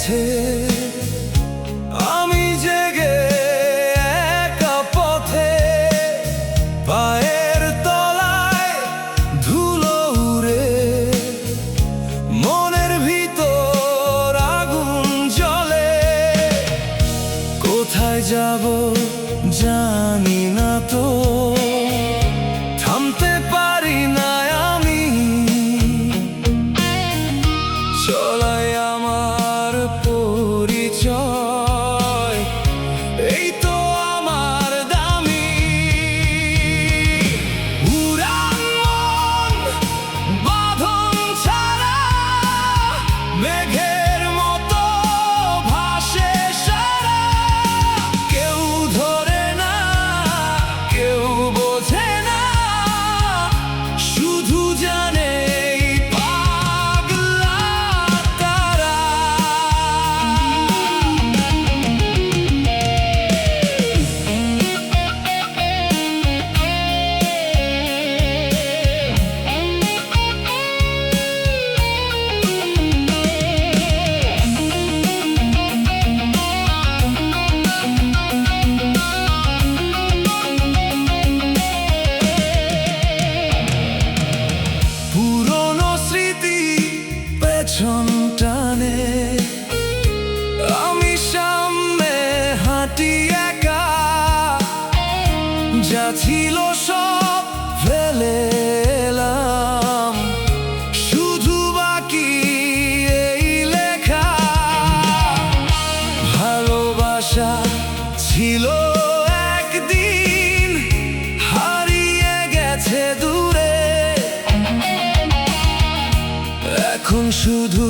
গেছে, আমি জেগে একা পথে, পায়ের তলায় ধুলো উড়ে, মনের ভিতর আগুন জ্বলে। কোথায় যাব জানি না তো, থামতে পারি না আমি, চলাই আমার পরিচয়, এই তো আমার দামি। উড়ান মন বাঁধন ছাড়া, মেঘের মতো ভাসে সারা, কেউ ধরে না, কেউ বোঝে না, শুধু জানে এই পাগলা তারা। পুরনো স্মৃতি পেছন টানে, আমি সামনে হাঁটি একা, যা ছিল সব ফেলে এলাম, শুধু বাকি এই লেখা। ভালোবাসা ছিল একদিন, হারিয়ে গেছে দূরে, এখন শুধু